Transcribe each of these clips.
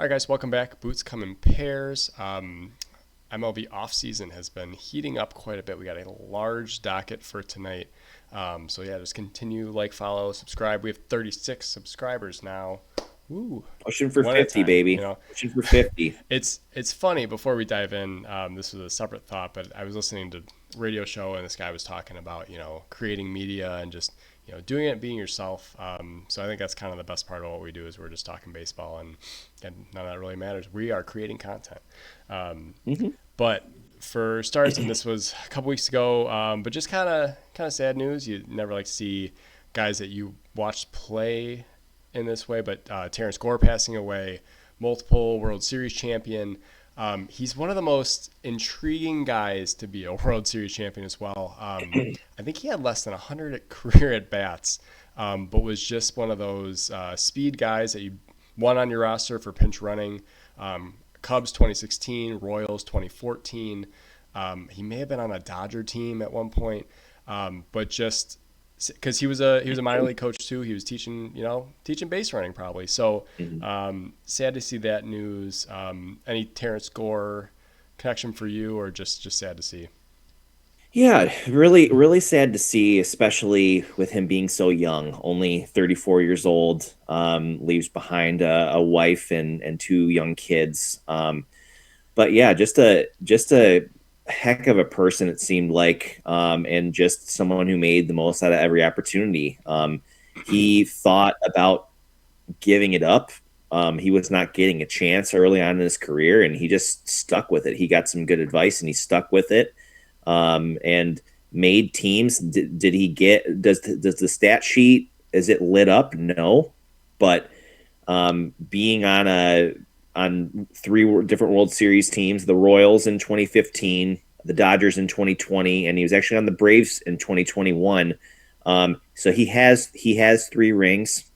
All right, guys, welcome back. Boots come in pairs. MLB offseason has been heating up quite a bit. We got a large docket for tonight. So yeah, just continue, like, follow, subscribe. We have 36 subscribers now. Woo, Pushing for one at a 50, time. baby. Pushing for 50. It's funny. Before we dive in, this was a separate thought, but I was listening to a radio show and this guy was talking about creating media and just doing it, being yourself. So I think that's kind of the best part of what we do is we're just talking baseball and none of that really matters. We are creating content. Um, hmm but for starters, and this was a couple weeks ago, but just kind of sad news. You never like to see guys that you watched play in this way, but Terrance Gore passing away, multiple World Series champion. He's one of the most intriguing guys to be a World Series champion as well. I think he had less than 100 career at bats, but was just one of those speed guys that you want on your roster for pinch running. Cubs 2016, Royals 2014. He may have been on a Dodger team at one point, but just because he was a minor league coach too. He was teaching base running probably. So hmm sad to see that news. Any Terrance Gore connection for you, or just sad to see? Yeah, really, really sad to see, especially with him being so young, only 34 years old, leaves behind a wife and two young kids. But yeah, just a heck of a person it seemed like, and just someone who made the most out of every opportunity. He thought about giving it up. He was not getting a chance early on in his career, and he just stuck with it. He got some good advice, and he stuck with it, and made teams. Did he get? Does the stat sheet, is it lit up? No, but being on three different World Series teams, the Royals in 2015, the Dodgers in 2020, and he was actually on the Braves in 2021. So he has three rings.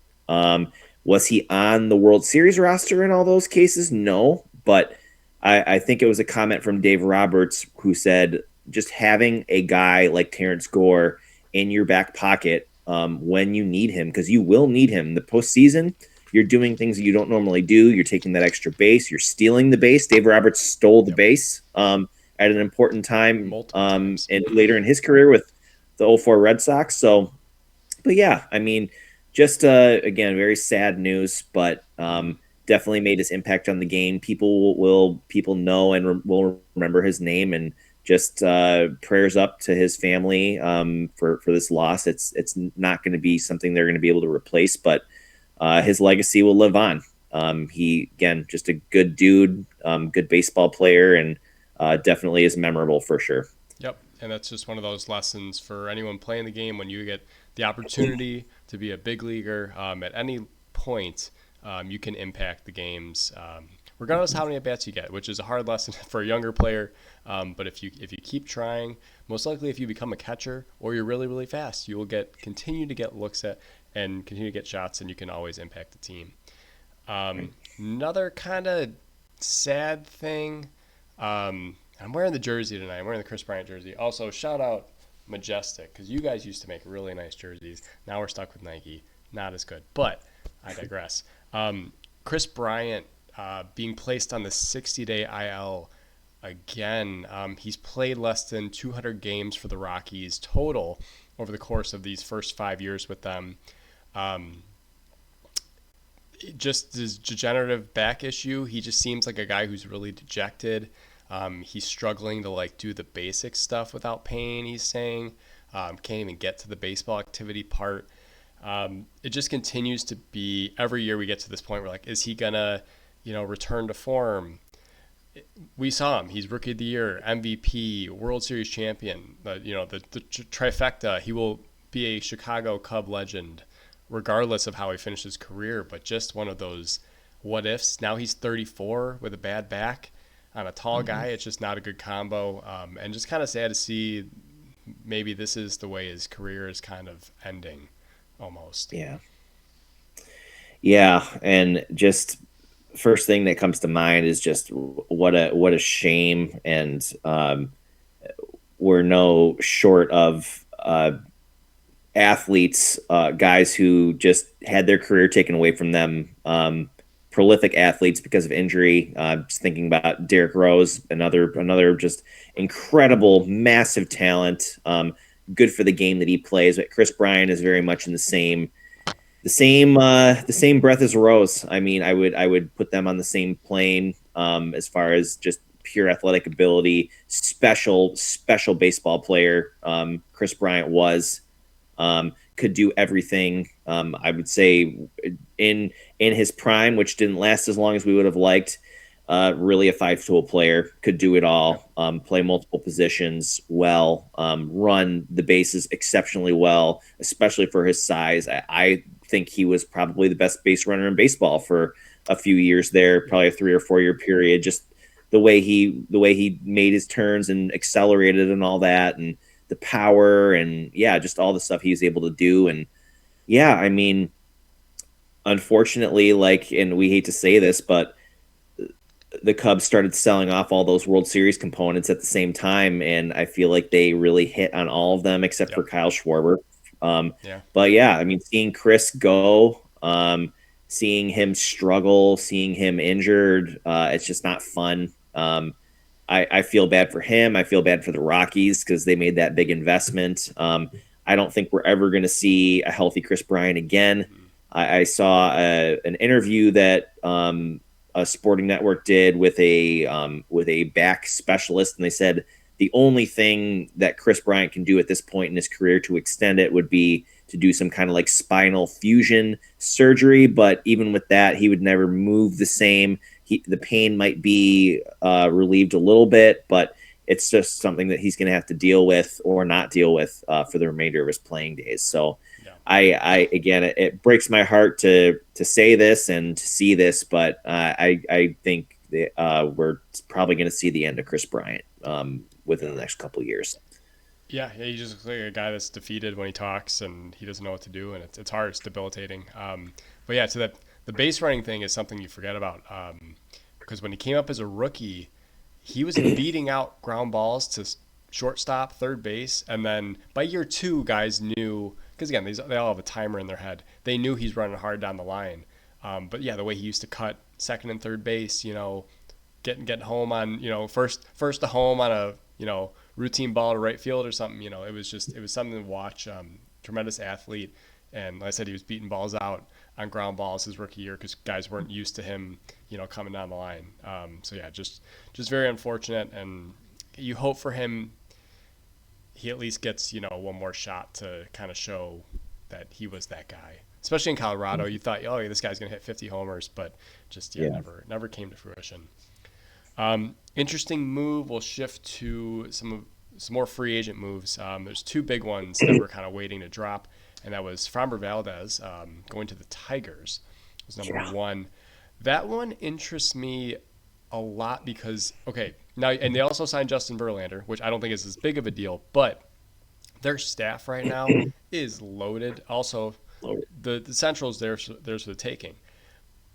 Was he on the World Series roster in all those cases? No, but I think it was a comment from Dave Roberts who said just having a guy like Terrance Gore in your back pocket, when you need him, because you will need him in the postseason. You're doing things that you don't normally do. You're taking that extra base. You're stealing the base. Dave Roberts stole the Yep, base, at an important time, multiple times. and later in his career with the '04 Red Sox. So, but yeah, I mean, just again, very sad news, but definitely made his impact on the game. People know and will remember his name, and just prayers up to his family, for this loss. It's not going to be something they're going to be able to replace, but his legacy will live on. He, again, just a good dude, good baseball player, and definitely is memorable for sure. Yep, and that's just one of those lessons for anyone playing the game. When you get the opportunity to be a big leaguer, at any point, you can impact the games, regardless how many at bats you get, which is a hard lesson for a younger player. But if you keep trying, most likely if you become a catcher or you're really really fast, you will continue to get looks at and continue to get shots, and you can always impact the team. Um, Right. Another kind of sad thing. I'm wearing the jersey tonight. I'm wearing the Kris Bryant jersey. Also, shout out Majestic, because you guys used to make really nice jerseys. Now we're stuck with Nike. Not as good, but I digress. Kris Bryant, being placed on the 60-day IL again. He's played less than 200 games for the Rockies total over the course of these first 5 years with them. Um, just his degenerative back issue, he just seems like a guy who's really dejected. He's struggling to like do the basic stuff without pain. He's saying can't even get to the baseball activity part. It just continues to be every year we get to this point where like, is he gonna, return to form? We saw him. He's rookie of the year, MVP, World Series champion. The trifecta. He will be a Chicago Cub legend, regardless of how he finished his career. But just one of those what ifs. Now he's 34 with a bad back on a tall hmm guy. It's just not a good combo, and just kind of sad to see. Maybe this is the way his career is kind of ending, almost. Yeah. Yeah, and just first thing that comes to mind is just what a shame, and we're no short of athletes, guys who just had their career taken away from them, prolific athletes because of injury. Just thinking about Derrick Rose, another just incredible, massive talent. Good for the game that he plays. But Kris Bryant is very much in the same breath as Rose. I mean, I would put them on the same plane as far as just pure athletic ability. Special baseball player. Kris Bryant was. Could do everything. I would say in his prime, which didn't last as long as we would have liked. Really a five-tool player, could do it all. Play multiple positions well. Run the bases exceptionally well, especially for his size. I think he was probably the best base runner in baseball for a few years there, probably a 3 or 4 year period. Just the way he made his turns and accelerated and all that, and the power, and yeah, just all the stuff he was able to do. And yeah, I mean, unfortunately, like, and we hate to say this, but the Cubs started selling off all those World Series components at the same time, and I feel like they really hit on all of them except for Kyle Schwarber. But yeah, I mean, seeing Kris go, seeing him struggle, seeing him injured, it's just not fun. I feel bad for him. I feel bad for the Rockies because they made that big investment. I don't think we're ever going to see a healthy Kris Bryant again. I saw an interview that a Sporting Network did with a back specialist, and they said the only thing that Kris Bryant can do at this point in his career to extend it would be to do some kind of like spinal fusion surgery. But even with that, he would never move the same. The pain might be relieved a little bit, but it's just something that he's going to have to deal with or not deal with for the remainder of his playing days. So I again, it breaks my heart to say this and to see this, but I think that, we're probably going to see the end of Kris Bryant within the next couple of years. Yeah, he just looks like a guy that's defeated when he talks, and he doesn't know what to do, and it's hard. It's debilitating. But yeah, so that the base running thing is something you forget about, because when he came up as a rookie, he was beating out ground balls to shortstop, third base, and then by year 2, guys knew, because again, they all have a timer in their head. They knew he's running hard down the line. But yeah, the way he used to cut second and third base, getting home on, first to home on a, routine ball to right field or something, it was something to watch. Tremendous athlete. And like I said, he was beating balls out on ground balls his rookie year because guys weren't used to him, coming down the line. So yeah, just very unfortunate. And you hope for him, he at least gets, one more shot to kind of show that he was that guy. Especially in Colorado, you thought, oh, this guy's going to hit 50 homers, but just never came to fruition. Interesting move. We'll shift to some more free agent moves. There's 2 big ones that we're kind of waiting to drop, and that was Framber Valdez going to the Tigers was number 1. That one interests me a lot because, now, and they also signed Justin Verlander, which I don't think is as big of a deal, but their staff right now is loaded. Also, the Central's there's for the taking.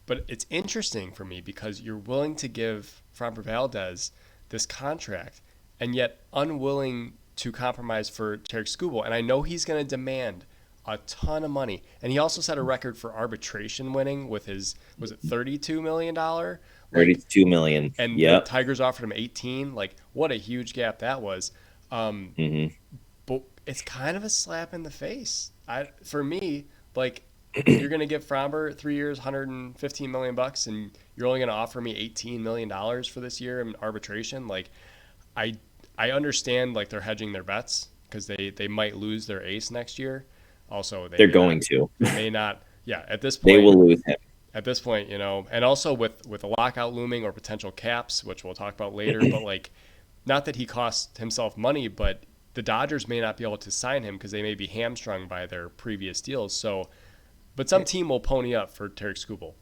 But it's interesting for me because you're willing to give Framber Valdez this contract and yet unwilling to compromise for Terrance Gore. And I know he's going to demand a ton of money. And he also set a record for arbitration winning with his, was it $32 million? $32 million. And the Tigers offered him 18. Like, what a huge gap that was. But it's kind of a slap in the face. For me, like, you're going to give Framber 3 years, $115 million, and you're only going to offer me $18 million for this year in arbitration. Like, I understand, like, they're hedging their bets because they might lose their ace next year. Also, they're going to. They may not. Yeah, at this point. They will lose him. At this point, and also with a lockout looming or potential caps, which we'll talk about later, but, like, not that he costs himself money, but the Dodgers may not be able to sign him because they may be hamstrung by their previous deals. So, but some team will pony up for Terrance Gore.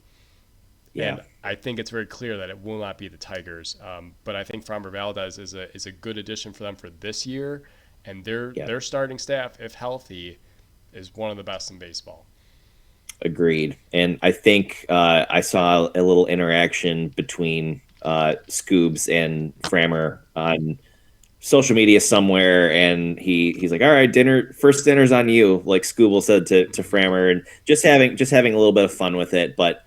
Yeah. And I think it's very clear that it will not be the Tigers. But I think Framber Valdez is a good addition for them for this year. And their starting staff, if healthy, is one of the best in baseball. Agreed. And I think I saw a little interaction between Scoobs and Framber on social media somewhere, and he's like, all right, first dinner's on you, like Scooble said to Framber, and just having a little bit of fun with it. But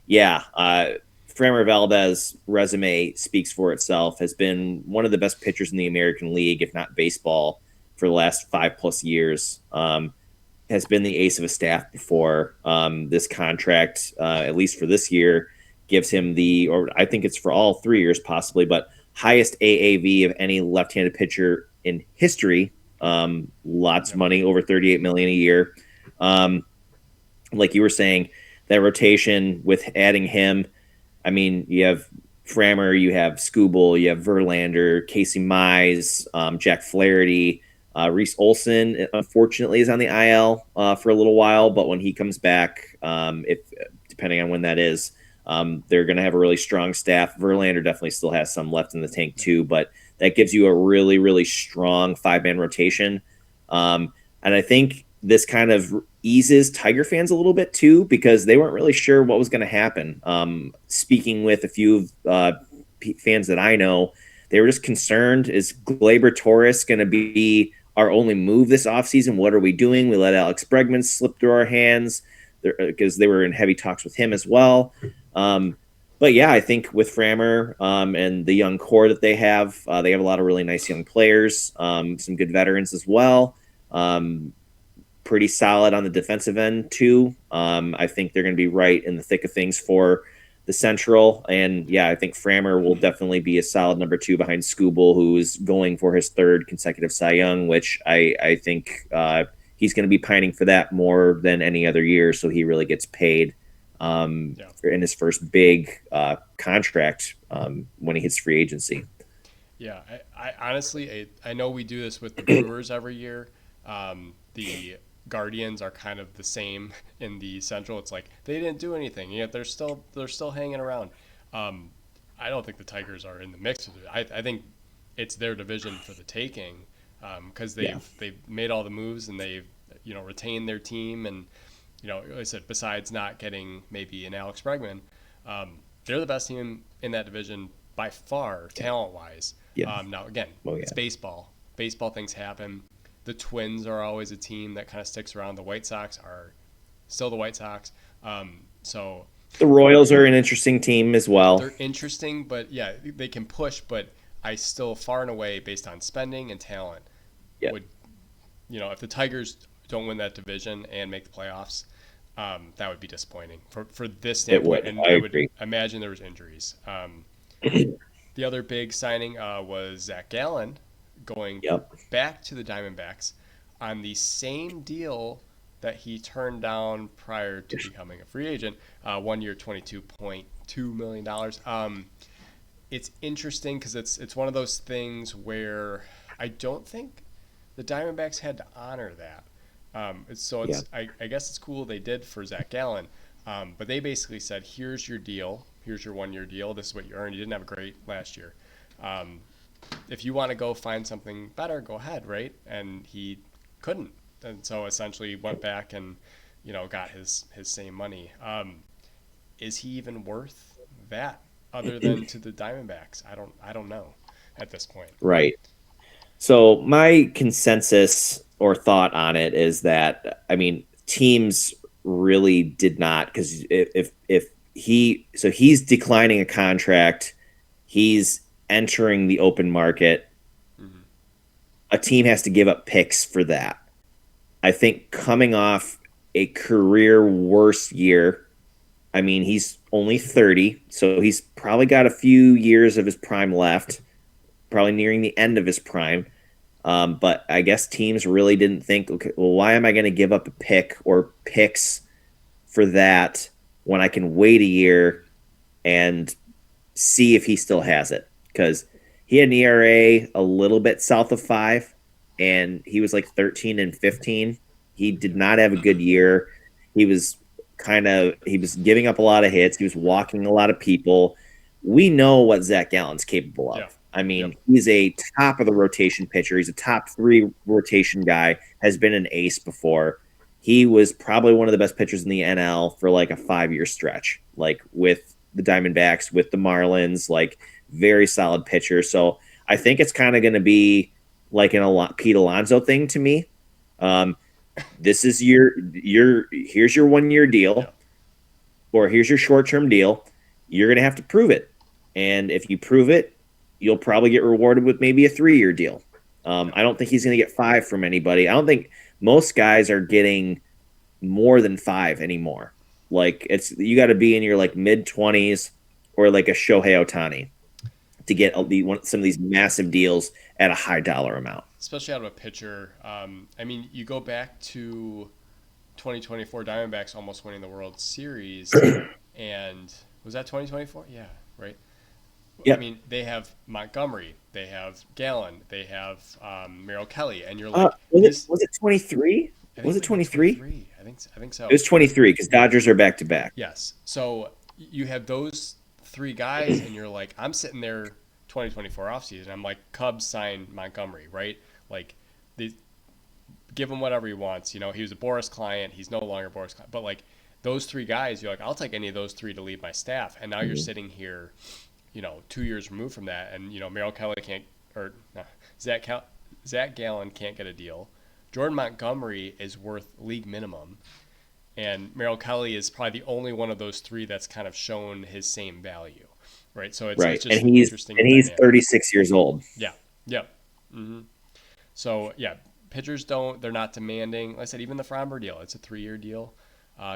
Yeah, Framber Valdez resume speaks for itself. Has been one of the best pitchers in the American League, if not baseball, for the last 5+ years. Has been the ace of a staff before. This contract, at least for this year, gives him the, or I think it's for all 3 years possibly, but highest AAV of any left-handed pitcher in history. Lots of Yep. money, over 38 million a year. Like you were saying, that rotation with adding him. I mean, you have Frammer, you have Skubal, you have Verlander, Casey Mize, Jack Flaherty. Reese Olson, unfortunately, is on the IL for a little while, but when he comes back, if depending on when that is, they're going to have a really strong staff. Verlander definitely still has some left in the tank too, but that gives you a really, really strong 5-man rotation. And I think this kind of eases Tiger fans a little bit too, because they weren't really sure what was going to happen. Speaking with a few fans that I know, they were just concerned: is Gleyber Torres going to be our only move this offseason? What are we doing? We let Alex Bregman slip through our hands because they were in heavy talks with him as well. But yeah, I think with Frammer and the young core that they have a lot of really nice young players, some good veterans as well. Pretty solid on the defensive end too. I think they're going to be right in the thick of things for the Central. And yeah, I think Frammer will definitely be a solid number 2 behind Skubal, who is going for his 3rd consecutive Cy Young, which I think he's going to be pining for that more than any other year. So he really gets paid in his first big contract when he hits free agency. Yeah, I honestly, I know we do this with the Brewers every year. The Guardians are kind of the same in the Central. It's like they didn't do anything, yet they're still hanging around. I don't think the Tigers are in the mix with it. I think it's their division for the taking because they've made all the moves and they've retained their team, and like I said, besides not getting maybe an Alex Bregman, they're the best team in that division by far, talent wise. Now again, it's baseball. Baseball things happen. The Twins are always a team that kind of sticks around. The White Sox are still the White Sox. So the Royals are an interesting team as well. They're interesting, but yeah, they can push. But I still far and away, based on spending and talent, would if the Tigers don't win that division and make the playoffs, that would be disappointing for this standpoint. And I would imagine there was injuries. The other big signing was Zach Gallen going back to the Diamondbacks on the same deal that he turned down prior to becoming a free agent, 1 year, $22.2 million. It's interesting because it's one of those things where I don't think the Diamondbacks had to honor that. I guess it's cool they did for Zach Gallen, but they basically said, here's your deal. Here's your 1 year deal. This is what you earned. You didn't have a great last year. If you want to go find something better, go ahead, right? And he couldn't. And so essentially went back and, got his same money. Is he even worth that other than to the Diamondbacks? I don't know at this point. Right. So my consensus or thought on it is that, I mean, teams really did not, because if he's declining a contract, he's entering the open market. Mm-hmm. A team has to give up picks for that. I think coming off a career worst year, I mean, he's only 30, so he's probably got a few years of his prime left, probably nearing the end of his prime. But I guess teams really didn't think, okay, well, why am I going to give up a pick or picks for that when I can wait a year and see if he still has it? Because he had an ERA a little bit south of 5, and he was like 13 and 15. He did not have a good year. He was giving up a lot of hits. He was walking a lot of people. We know what Zach Gallen's capable of. Yeah. I mean, he's a top of the rotation pitcher. He's a top 3 rotation guy, has been an ace before. He was probably one of the best pitchers in the NL for like a 5-year stretch, like with the Diamondbacks, with the Marlins, like very solid pitcher. So I think it's kind of going to be like an Pete Alonso thing to me. This is here's your 1 year deal. or here's your short-term deal. You're going to have to prove it. And if you prove it, you'll probably get rewarded with maybe a 3-year deal. I don't think he's going to get 5 from anybody. I don't think most guys are getting more than 5 anymore. Like you got to be in your like mid-20s or like a Shohei Ohtani to get some of these massive deals at a high dollar amount. Especially out of a pitcher. I mean, you go back to 2024 Diamondbacks almost winning the World Series, and was that 2024? Yeah, right. Yeah. I mean, they have Montgomery, they have Gallen, they have Merrill Kelly, and you're Uh, like, was it 23? Was it 23? I think so. It was 23 because Dodgers are back to back. Yes. So you have those 3 guys, and you're like, I'm sitting there 2024 offseason. I'm like, Cubs signed Montgomery, right? Like, they give him whatever he wants. You know, he was a Boris client. He's no longer a Boris client. But like those 3 guys, you're like, I'll take any of those 3 to leave my staff. And now you're sitting here, 2 years removed from that, and Merrill Kelly can't, or no, Zach Gallen can't get a deal. Jordan Montgomery is worth league minimum, and Merrill Kelly is probably the only one of those 3 that's kind of shown his same value, right? So it's just and interesting. And he's 36 years old. Yeah. Mm-hmm. So yeah, pitchers they're not demanding. Like I said, even the Framber deal, it's a 3-year deal.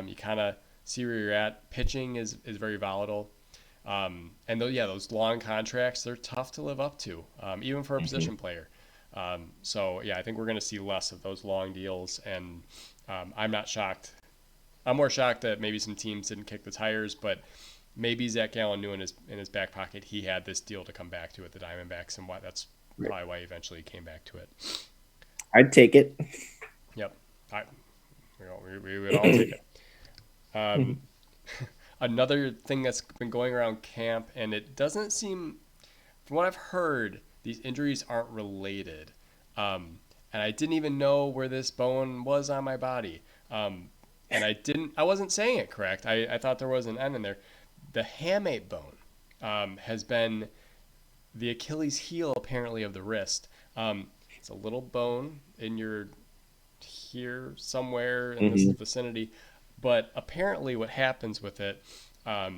You kind of see where you're at. Pitching is very volatile. And those long contracts, they're tough to live up to, even for a position player. So yeah, I think we're going to see less of those long deals, and I'm not shocked. I'm more shocked that maybe some teams didn't kick the tires, but maybe Zach Gallen knew in his back pocket he had this deal to come back to at the Diamondbacks, and that's probably why he eventually came back to it. I'd take it. Yep, we would all take it. Another thing that's been going around camp, and it doesn't seem, from what I've heard, these injuries aren't related. And I didn't even know where this bone was on my body. And I wasn't saying it correct. I thought there was an N in there. The hamate bone has been the Achilles heel, apparently, of the wrist. It's a little bone here somewhere in this vicinity. But apparently what happens with it, I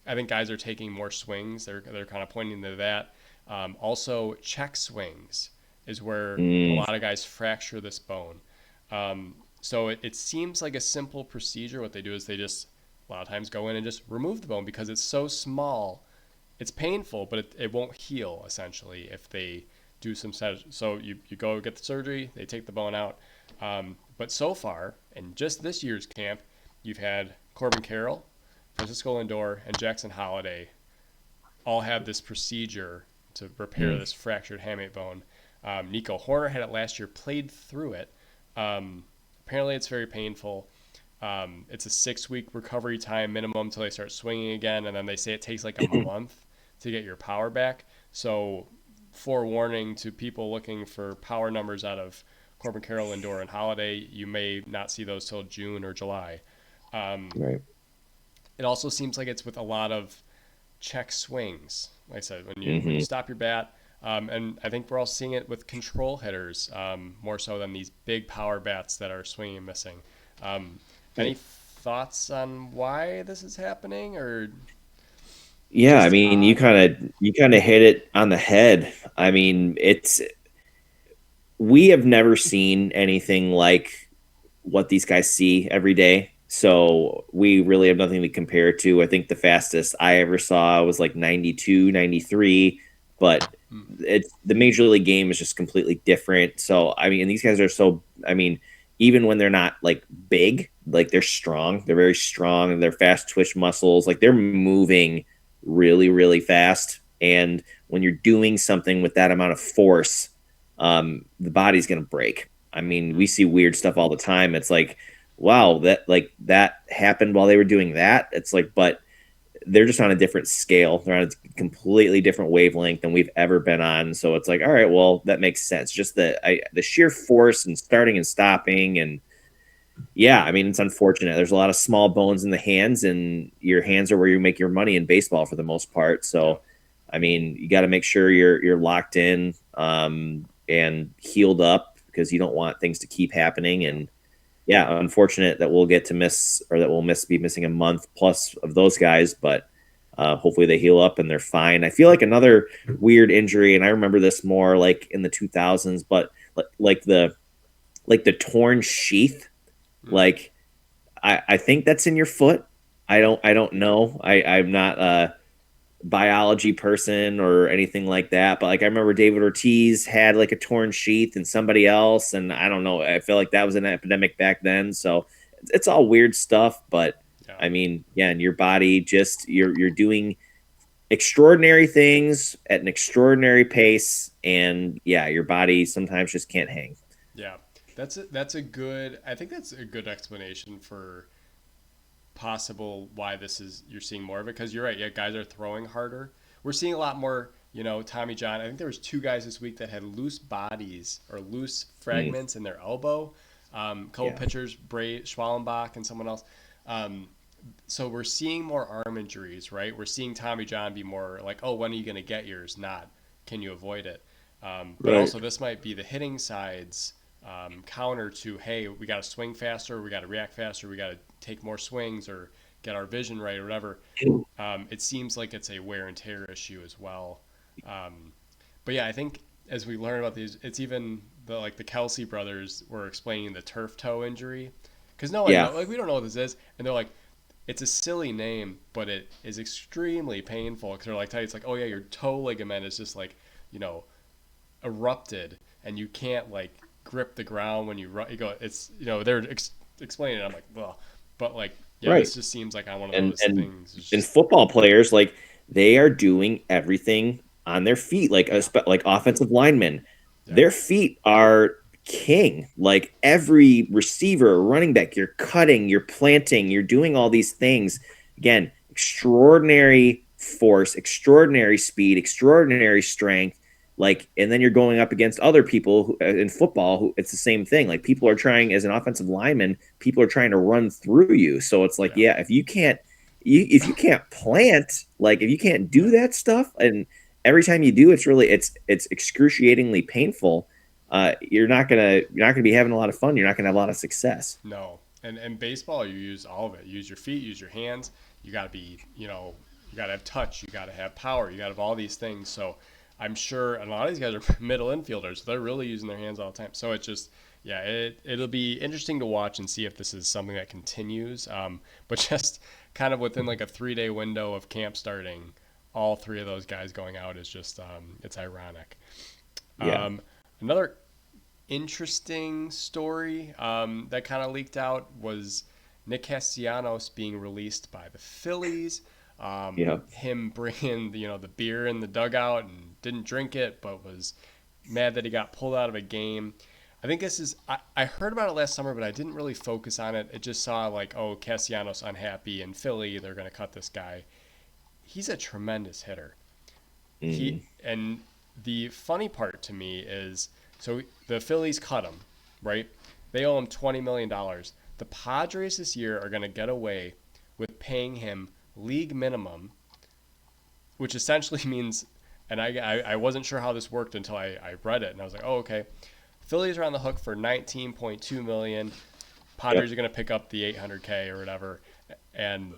think guys are taking more swings. They're kind of pointing to that. Also, check swings is where a lot of guys fracture this bone. So it seems like a simple procedure. What they do is they just a lot of times go in and just remove the bone because it's so small. It's painful, but it won't heal, essentially, if they do some so you go get the surgery, they take the bone out. But so far, in just this year's camp, you've had Corbin Carroll, Francisco Lindor, and Jackson Holliday all have this procedure to repair this fractured hamate bone. Nico Horner had it last year, played through it. Apparently, it's very painful. It's a 6-week recovery time minimum until they start swinging again, and then they say it takes like a month to get your power back. So, forewarning to people looking for power numbers out of Corbin Carroll, Lindor, and Holliday, you may not see those till June or July. Right. It also seems like it's with a lot of check swings. Like I said, when you stop your bat, and I think we're all seeing it with control hitters more so than these big power bats that are swinging and missing. Any thoughts on why this is happening, or? Yeah, I mean, you kind of hit it on the head. I mean, we have never seen anything like what these guys see every day. So we really have nothing to compare to. I think the fastest I ever saw was like 92, 93, but the major league game is just completely different. So, I mean, and these guys are even when they're not like big, like they're strong, they're very strong, and they're fast twitch muscles, like they're moving really, really fast. And when you're doing something with that amount of force, the body's going to break. I mean, we see weird stuff all the time. It's like, wow, that happened while they were doing that. It's like, but they're just on a different scale. They're on a completely different wavelength than we've ever been on. So it's like, all right, well, that makes sense. Just the sheer force and starting and stopping. And yeah, I mean, it's unfortunate. There's a lot of small bones in the hands, and your hands are where you make your money in baseball for the most part. So, I mean, you got to make sure you're locked in and healed up, because you don't want things to keep happening. And yeah, unfortunate that we'll get to miss, or that we'll be missing a month plus of those guys, but hopefully they heal up and they're fine. I feel like another weird injury, and I remember this more like in the 2000s, but like the torn sheath, Mm. like I think that's in your foot. I don't know. I'm not a biology person or anything like that, but like I remember David Ortiz had like a torn sheath and somebody else, and I don't know. I feel like that was an epidemic back then. So it's all weird stuff, but Yeah. I mean, yeah, and your body just you're doing extraordinary things at an extraordinary pace, and yeah, your body sometimes just can't hang. Yeah. That's a good I think that's a good explanation for possible why this is you're seeing more of it because you're right. Yeah, guys are throwing harder. We're seeing a lot more. Tommy John. I think there was two guys this week that had loose bodies or loose Mm, fragments in their elbow. Couple yeah. pitchers, Bray Schwallenbach and someone else. Um, so we're seeing more arm injuries, right? We're seeing Tommy John be more like, oh, when are you going to get yours? Not, can you avoid it? But Right. also, this might be the hitting side's counter to, hey, we got to swing faster, we got to react faster, we got to take more swings or get our vision right or whatever. It seems like it's a wear and tear issue as well. Um, but yeah, I think as we learn about these, it's even the Kelsey brothers were explaining the turf toe injury because no one Yeah. know like we don't know what this is, and they're like, it's a silly name, but it is extremely painful because they're like, it's like, oh yeah, your toe ligament is just like, you know, erupted, and you can't like grip the ground when you go. It's they're explaining it. I'm like, well, but like, yeah, Right. this just seems like on one of and those and things. It's and just football players, like, they are doing everything on their feet, like yeah, like offensive linemen, yeah, their feet are king. Like every receiver, running back, you're cutting, you're planting, you're doing all these things. Again, extraordinary force, extraordinary speed, extraordinary strength. Like, and then you're going up against other people in football who it's the same thing. Like, people are trying, as an offensive lineman, people are trying to run through you. So it's like, yeah, yeah, if you can't plant, like if you can't yeah. do that stuff, and every time you do, it's excruciatingly painful. You're not gonna be having a lot of fun. You're not gonna have a lot of success. No, and baseball, you use all of it. You use your feet, use your hands. You got to be, you got to have touch. You got to have power. You got to have all these things. So I'm sure, and a lot of these guys are middle infielders. So they're really using their hands all the time. So it's just, yeah, it'll be interesting to watch and see if this is something that continues. But just kind of within like a 3-day window of camp starting, all three of those guys going out is just, it's ironic. Yeah. Another interesting story that kind of leaked out was Nick Castellanos being released by the Phillies. Yeah. Him bringing the beer in the dugout and didn't drink it, but was mad that he got pulled out of a game. I think this is I heard about it last summer, but I didn't really focus on it. It just saw like, oh, Castellanos unhappy in Philly, they're going to cut this guy. He's a tremendous hitter. Mm, And the funny part to me is, so the Phillies cut him, right? They owe him $20 million. The Padres this year are going to get away with paying him league minimum, which essentially means, and I wasn't sure how this worked until I read it, and I was like, oh, okay. Phillies are on the hook for 19.2 million. Padres yep. are going to pick up the 800K or whatever, and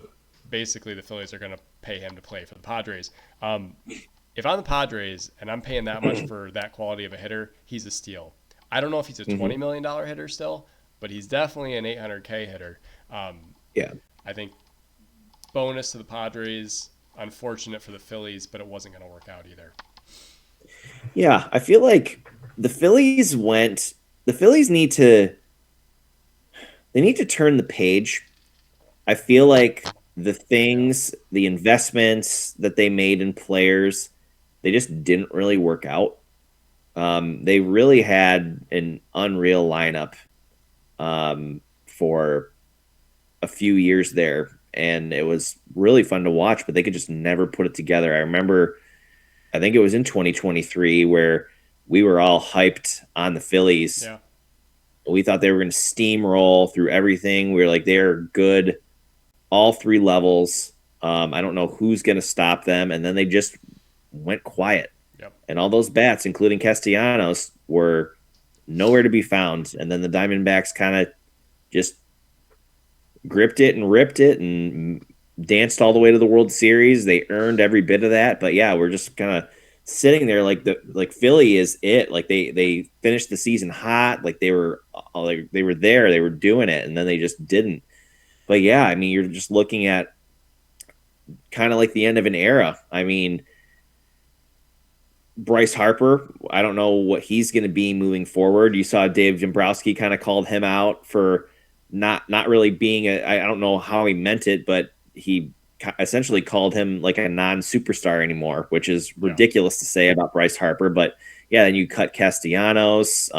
basically the Phillies are going to pay him to play for the Padres. If I'm the Padres and I'm paying that much for that quality of a hitter, he's a steal. I don't know if he's a $20 Hmm. million hitter still, but he's definitely an 800K hitter. Yeah. I think bonus to the Padres. Unfortunate for the Phillies, but it wasn't going to work out either. Yeah. I feel like the Phillies went. The Phillies need to turn the page. I feel like Yeah, the investments that they made in players, they just didn't really work out. They really had an unreal lineup for a few years there, and it was really fun to watch, but they could just never put it together. I remember, I think it was in 2023 where we were all hyped on the Phillies. yeah, We thought they were going to steamroll through everything. We were like, they're good all three levels. I don't know who's going to stop them. And then they just went quiet. yep, And all those bats, including Castellanos, were nowhere to be found. And then the Diamondbacks kind of just gripped it and ripped it and danced all the way to the World Series. They earned every bit of that. But yeah, we're just kind of sitting there like Philly is it. Like they finished the season hot. Like they were there. They were doing it, and then they just didn't. But yeah, I mean, you're just looking at kind of like the end of an era. I mean, Bryce Harper, I don't know what he's going to be moving forward. You saw Dave Dombrowski kind of called him out for not really being a. I don't know how he meant it, but he essentially called him like a non-superstar anymore, which is ridiculous to say about Bryce Harper. But yeah, then you cut Castellanos,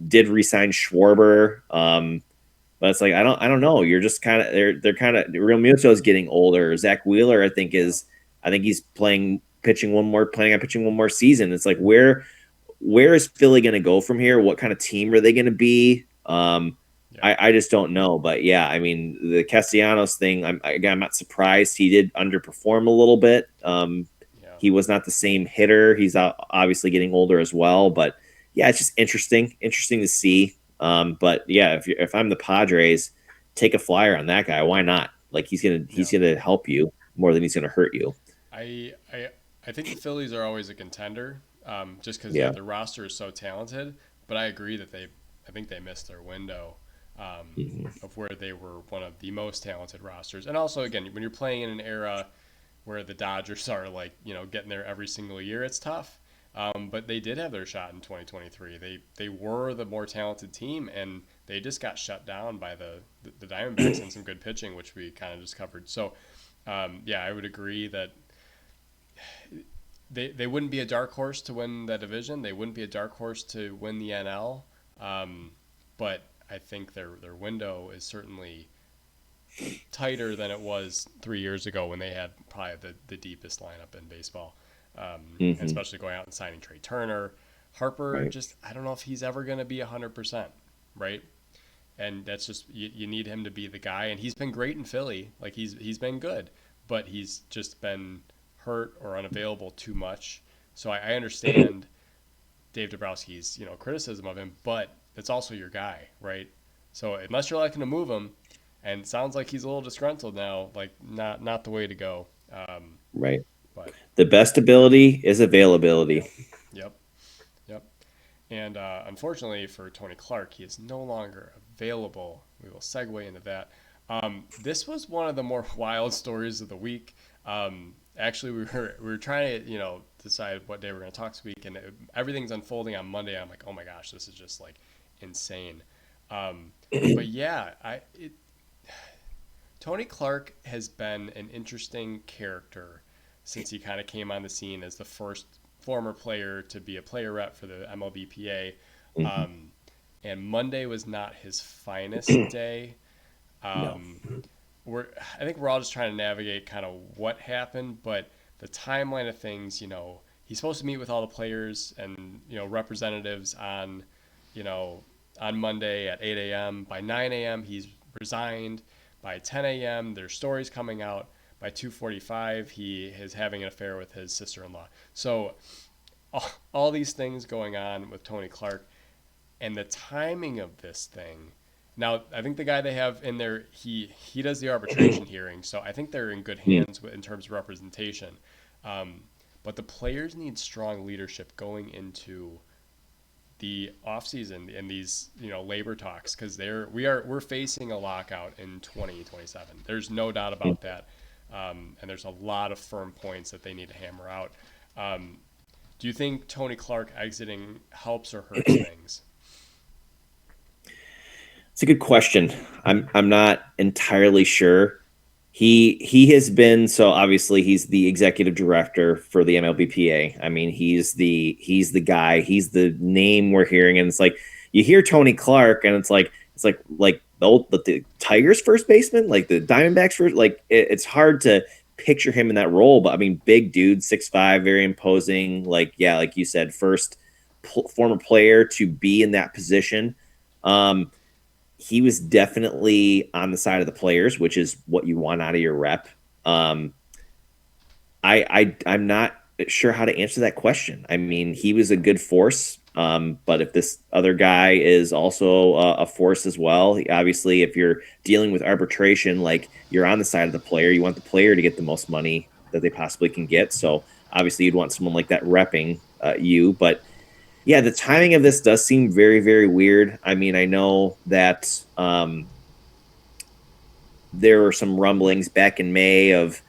did resign Schwarber, but it's like I don't know. You're just kind of they're kind of Real Muto is getting older. Zach Wheeler, I think he's planning on pitching one more season. It's like where is Philly going to go from here? What kind of team are they going to be? I just don't know. But yeah, I mean the Castellanos thing. I'm not surprised he did underperform a little bit. He was not the same hitter. He's obviously getting older as well. But yeah, it's just interesting to see. But yeah, if I'm the Padres, take a flyer on that guy. Why not? Like he's gonna help you more than he's gonna hurt you. I think the Phillies are always a contender, just because Yeah. the roster is so talented. But I agree that I think they missed their window of where they were one of the most talented rosters. And also, again, when you're playing in an era where the Dodgers are like getting there every single year, it's tough. But they did have their shot in 2023. They were the more talented team, and they just got shut down by the Diamondbacks and some good pitching, which we kind of just covered. So, yeah, I would agree that they wouldn't be a dark horse to win the division. They wouldn't be a dark horse to win the NL. But I think their window is certainly tighter than it was 3 years ago when they had probably the deepest lineup in baseball. And especially going out and signing Trey Turner. Harper, Right. just I don't know if he's ever going to be 100%, right? And that's just you need him to be the guy. And he's been great in Philly, like he's been good, but he's just been hurt or unavailable too much. So I understand Dave Dombrowski's criticism of him, but it's also your guy, right? So unless you're looking to move him, and it sounds like he's a little disgruntled now, like not the way to go. Right. But The best ability is availability. yep, yep. And unfortunately for Tony Clark, he is no longer available. We will segue into that. This was one of the more wild stories of the week. Actually, we were trying to decide what day we're going to talk this week, and everything's unfolding on Monday. I'm like, oh my gosh, this is just like insane. But yeah, Tony Clark has been an interesting character since he kind of came on the scene as the first former player to be a player rep for the MLBPA. And Monday was not his finest day. No. I think we're all just trying to navigate kind of what happened, but the timeline of things, he's supposed to meet with all the players and, representatives on Monday at 8 a.m. By 9 a.m., he's resigned. By 10 a.m., there's stories coming out. By 2:45, he is having an affair with his sister-in-law. So all these things going on with Tony Clark, and the timing of this thing. Now, I think the guy they have in there, he does the arbitration hearing, so I think they're in good hands in terms of representation. But the players need strong leadership going into the offseason in these labor talks, because we're facing a lockout in 2027. There's no doubt about that, and there's a lot of firm points that they need to hammer out. Do you think Tony Clark exiting helps or hurts things? It's a good question. I'm not entirely sure. He has been, so obviously he's the executive director for the MLBPA. I mean, he's the guy, he's the name we're hearing, and it's like you hear Tony Clark, and it's like the Tigers first baseman, like the Diamondbacks first. Like it's hard to picture him in that role, but I mean, big dude, 6'5", very imposing. Like yeah, like you said, first former player to be in that position. He was definitely on the side of the players, which is what you want out of your rep. I'm not sure how to answer that question. I mean, he was a good force, but if this other guy is also a force as well, obviously, if you're dealing with arbitration, like you're on the side of the player, you want the player to get the most money that they possibly can get. So obviously, you'd want someone like that repping you. But yeah, the timing of this does seem very, very weird. I mean, I know that there were some rumblings back in May of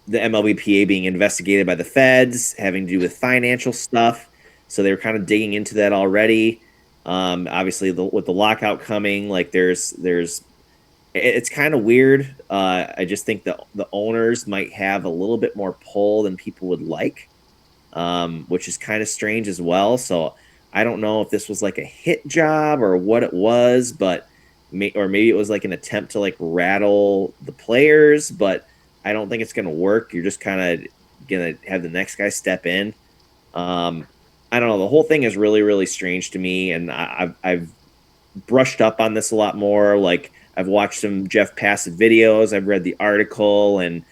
the MLBPA being investigated by the feds, having to do with financial stuff. So they were kind of digging into that already. Obviously, with the lockout coming, like it's kind of weird. I just think the owners might have a little bit more pull than people would like, which is kind of strange as well. So I don't know if this was like a hit job or what it was, but or maybe it was like an attempt to like rattle the players, but I don't think it's going to work. You're just kind of going to have the next guy step in. Um, I don't know. The whole thing is really, really strange to me, and I've brushed up on this a lot more. Like I've watched some Jeff Passett videos, I've read the article, and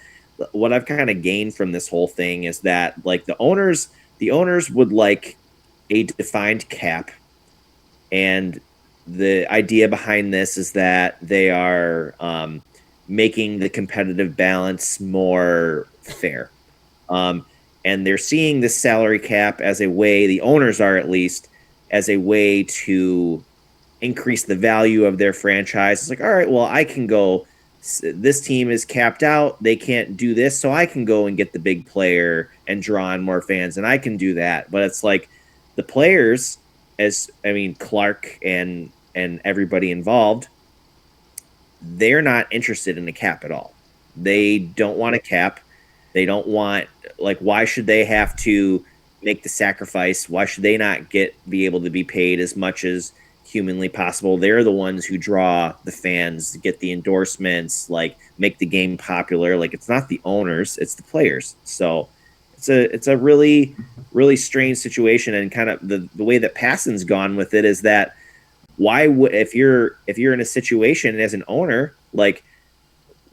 what I've kind of gained from this whole thing is that like the owners would like a defined cap, and the idea behind this is that they are making the competitive balance more fair. Um, and they're seeing this salary cap as a way, the owners are at least, as a way to increase the value of their franchise. It's like, all right, well, I can go, this team is capped out. They can't do this. So I can go and get the big player and draw in more fans, and I can do that. But it's like the players, I mean, Clark and everybody involved, they're not interested in the cap at all. They don't want a cap. They don't want, like, why should they have to make the sacrifice? Why should they not be able to be paid as much as humanly possible? They're the ones who draw the fans, get the endorsements, like make the game popular. Like it's not the owners, it's the players. So it's a really, really strange situation. And kind of the way that Passon's gone with it is that why would, if you're in a situation as an owner, like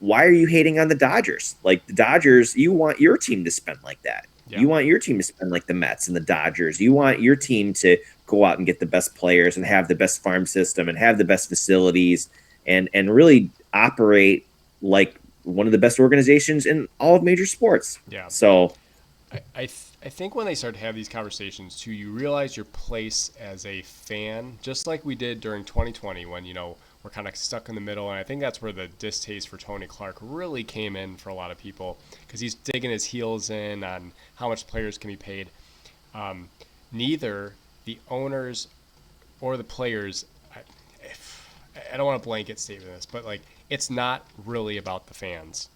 why are you hating on the Dodgers? Like the Dodgers, you want your team to spend like that. Yeah. You want your team to spend like the Mets and the Dodgers. You want your team to go out and get the best players and have the best farm system and have the best facilities and really operate like one of the best organizations in all of major sports. Yeah. So I think when they start to have these conversations too, you realize your place as a fan, just like we did during 2020 when, we're kind of stuck in the middle. And I think that's where the distaste for Tony Clark really came in for a lot of people because he's digging his heels in on how much players can be paid. Neither the owners or the players, I don't want to blanket statement this, but like it's not really about the fans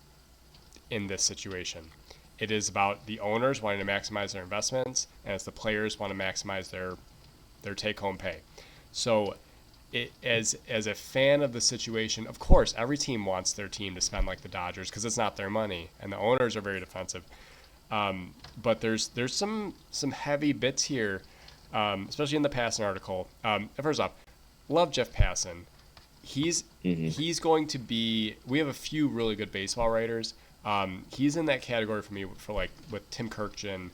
in this situation. It is about the owners wanting to maximize their investments, and it's the players want to maximize their take-home pay. So, as a fan of the situation, of course, every team wants their team to spend like the Dodgers because it's not their money, and the owners are very defensive. But there's some heavy bits here, especially in the Passan article. First off, love Jeff Passan. He's going to be. We have a few really good baseball writers. He's in that category for me for like with Tim Kirkjian,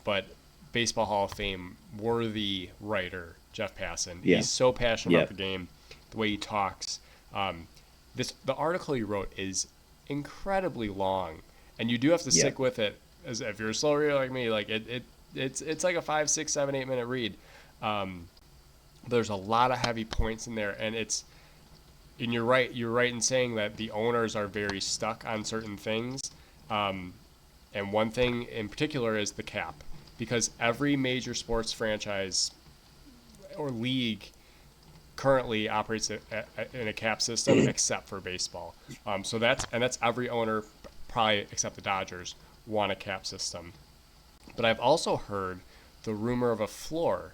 but Baseball Hall of Fame worthy writer Jeff Passan. Yeah. He's so passionate about the game, the way he talks. The article he wrote is incredibly long, and you do have to stick with it. As if you're a slow reader like me, like it's like a 5, 6, 7, 8 minute read. There's a lot of heavy points in there, and it's. And you're right in saying that the owners are very stuck on certain things. And one thing in particular is the cap. Because every major sports franchise or league currently operates in a cap system except for baseball. So that's every owner, probably except the Dodgers, want a cap system. But I've also heard the rumor of a floor.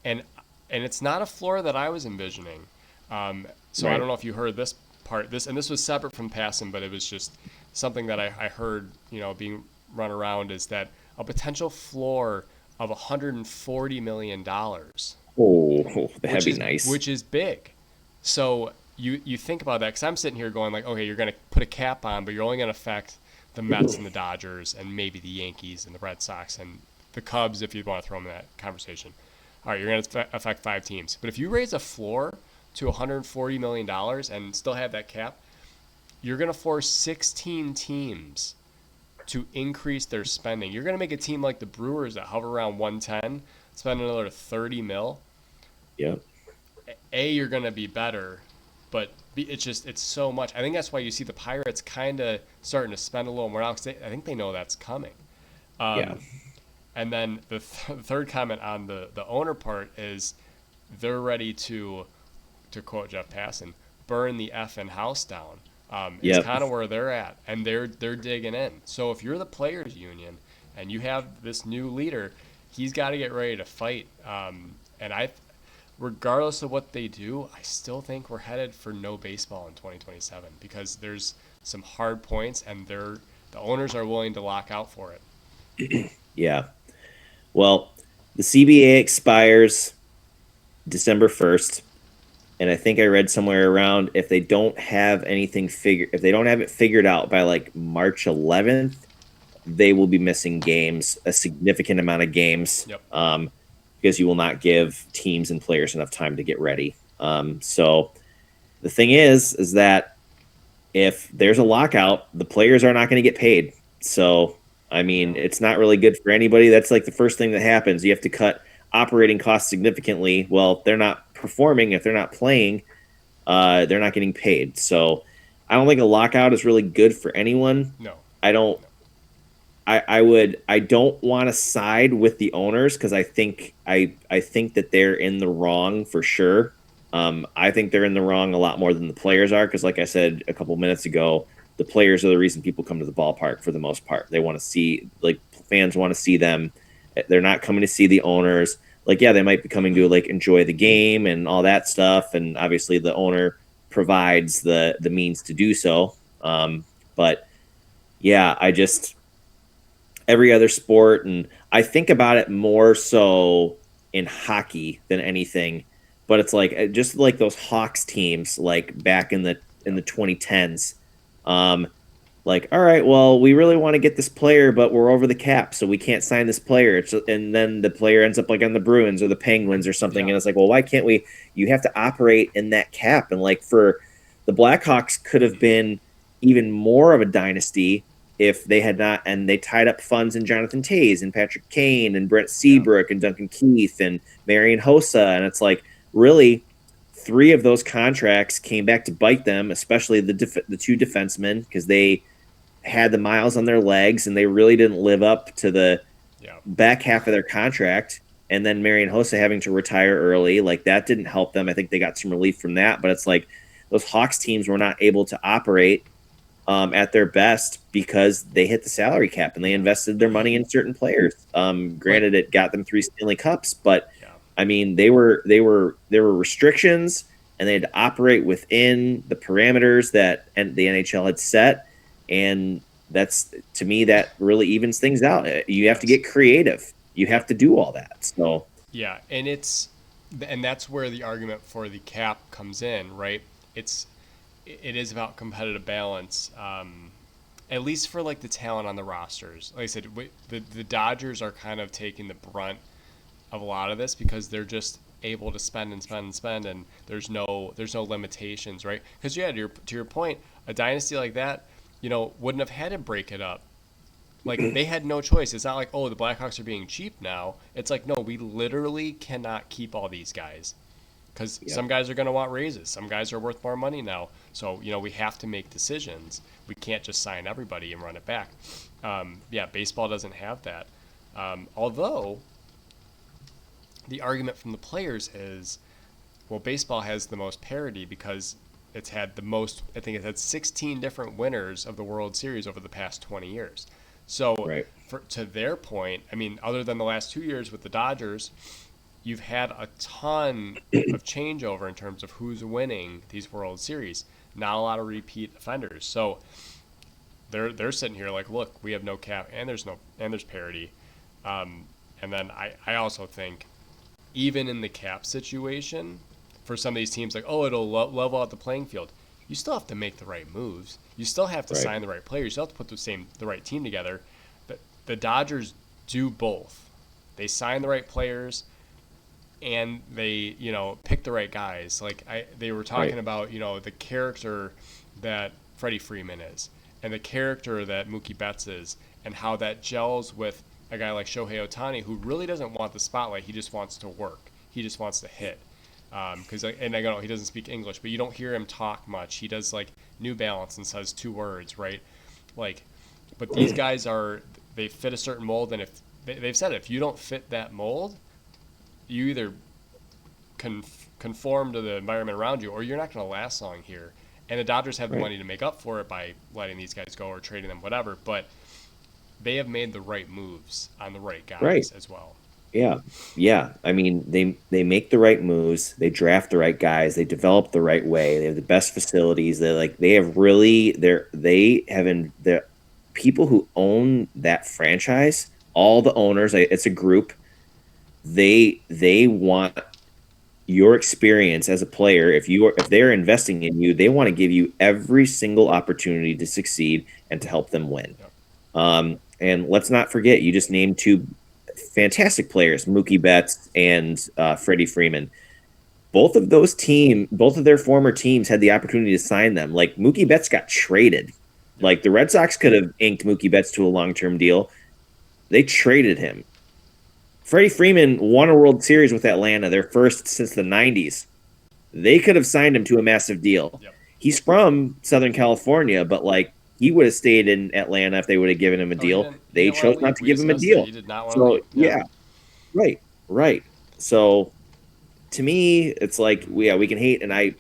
And it's not a floor that I was envisioning. So right. I don't know if you heard this part. This was separate from Passan, but it was just something that I heard, being run around is that a potential floor of $140 million. Oh, that'd be nice. Which is big. So you think about that because I'm sitting here going like, okay, you're going to put a cap on, but you're only going to affect the Mets and the Dodgers and maybe the Yankees and the Red Sox and the Cubs, if you want to throw them in that conversation. All right, you're going to affect 5 teams. But if you raise a floor to $140 million and still have that cap, you're going to force 16 teams to increase their spending. You're going to make a team like the Brewers that hover around 110 spend another 30 mil. Yep. You're going to be better, but it's so much. I think that's why you see the Pirates kind of starting to spend a little more now, because I think they know that's coming. Yeah. And then the third comment on the owner part is they're ready to quote Jeff Passan, burn the effing house down. It's kind of where they're at, and they're digging in. So if you're the players union and you have this new leader, he's got to get ready to fight. And regardless of what they do, I still think we're headed for no baseball in 2027 because there's some hard points, and the owners are willing to lock out for it. Yeah. Well, the CBA expires December 1st. And I think I read somewhere around if they don't have if they don't have it figured out by like March 11th, they will be missing games, a significant amount of games, because you will not give teams and players enough time to get ready. So the thing is that if there's a lockout, the players are not going to get paid. So, I mean, it's not really good for anybody. That's like the first thing that happens. You have to cut operating costs significantly. Well, they're not performing. If they're not playing, they're not getting paid. So I don't think a lockout is really good for anyone. No. I don't. I don't want to side with the owners because I think that they're in the wrong for sure. I think they're in the wrong a lot more than the players are because, like I said a couple minutes ago, the players are the reason people come to the ballpark for the most part. They want to see, like, fans want to see them. They're not coming to see the owners. Like, yeah, they might be coming to like enjoy the game and all that stuff, and obviously the owner provides the means to do so. But yeah, every other sport, and I think about it more so in hockey than anything. But it's like just like those Hawks teams, like back in the 2010s. Like, all right, well, we really want to get this player, but we're over the cap, so we can't sign this player. And then the player ends up like on the Bruins or the Penguins or something, and it's like, well, why can't we? You have to operate in that cap. And like for the Blackhawks could have been even more of a dynasty if they had not, and they tied up funds in Jonathan Toews and Patrick Kane and Brent Seabrook and Duncan Keith and Marian Hossa, and it's like really 3 of those contracts came back to bite them, especially the 2 defensemen, because they had the miles on their legs and they really didn't live up to the back half of their contract. And then Marian Hossa having to retire early, like that didn't help them. I think they got some relief from that, but it's like those Hawks teams were not able to operate at their best because they hit the salary cap and they invested their money in certain players. Granted, it got them 3 Stanley Cups, but I mean, there were restrictions, and they had to operate within the parameters that the NHL had set. And that's, to me, that really evens things out. You have to get creative. You have to do all that. So yeah, and that's where the argument for the cap comes in, right? It is about competitive balance, at least for like the talent on the rosters. Like I said, the Dodgers are kind of taking the brunt of a lot of this because they're just able to spend and spend and spend, and there's no limitations, right? Because to your point, a dynasty like that, wouldn't have had to break it up. Like, they had no choice. It's not like, oh, the Blackhawks are being cheap now. It's like, no, we literally cannot keep all these guys because some guys are going to want raises. Some guys are worth more money now. So, we have to make decisions. We can't just sign everybody and run it back. Baseball doesn't have that. Although the argument from the players is, well, baseball has the most parity because it's had the most, I think it had 16 different winners of the World Series over the past 20 years. So to their point, I mean, other than the last 2 years with the Dodgers, you've had a ton of changeover in terms of who's winning these World Series. Not a lot of repeat offenders. So they're sitting here like, look, we have no cap and there's parity. And then I also think even in the cap situation, for some of these teams, like, oh, it'll level out the playing field. you still have to make the right moves. You still have to Right. sign the right players. You still have to put the right team together. The Dodgers do both. They sign the right players and they, pick the right guys. Like they were Right. talking about, the character that Freddie Freeman is and the character that Mookie Betts is and how that gels with a guy like Shohei Ohtani who really doesn't want the spotlight. He just wants to work. He just wants to hit. Because and I know he doesn't speak English, but you don't hear him talk much. He does like New Balance and says 2 words, right? Like, but these guys they fit a certain mold, and if they've said it, if you don't fit that mold, you either conform to the environment around you, or you're not going to last long here. And the Dodgers have the Right. money to make up for it by letting these guys go or trading them, whatever. But they have made the right moves on the right Right. guys as well. Yeah. Yeah. I mean, they make the right moves, they draft the right guys, they develop the right way, they have the best facilities. They have really they have in the people who own that franchise, all the owners, it's a group. They want your experience as a player. If they're investing in you, they want to give you every single opportunity to succeed and to help them win. Yep. And let's not forget, you just named two fantastic players, Mookie Betts and Freddie Freeman. Both of their former teams had the opportunity to sign them. Like Mookie Betts got traded. Like the Red Sox could have inked Mookie Betts to a long-term deal. They traded him. Freddie Freeman won a World Series with Atlanta, their first since the 90s. They could have signed him to a massive deal. Yep. He's from Southern California, but like he would have stayed in Atlanta if they would have given him a Oh, he deal. didn't. He They didn't want chose to not leave. to We give him a discussed it. deal. He did not want to So leave. Yeah. yeah, right, right. So to me, it's like we can hate, and I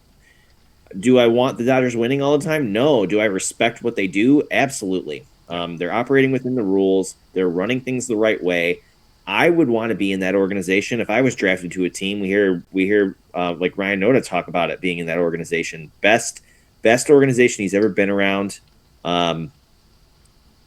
want the Dodgers winning all the time? No. Do I respect what they do? Absolutely. Yeah. They're operating within the rules. They're running things the right way. I would want to be in that organization if I was drafted to a team. We hear like Ryan Noda talk about it being in that organization. Best organization he's ever been around. Um,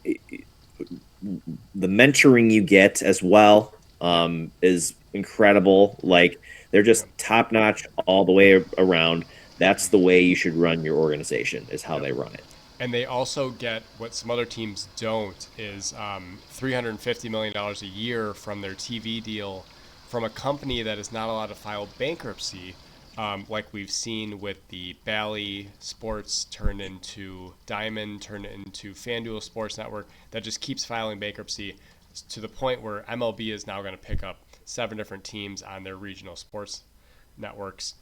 the mentoring you get as well Yep. is incredible. Like they're just Yep. top notch all the way around. That's the way you should run your organization, is how Yep. they run it. And they also get what some other teams don't is $350 million a year from their TV deal from a company that is not allowed to file bankruptcy, like we've seen with the Bally Sports turned into Diamond, turned into FanDuel Sports Network, that just keeps filing bankruptcy to the point where MLB is now going to pick up 7 different teams on their regional sports networks.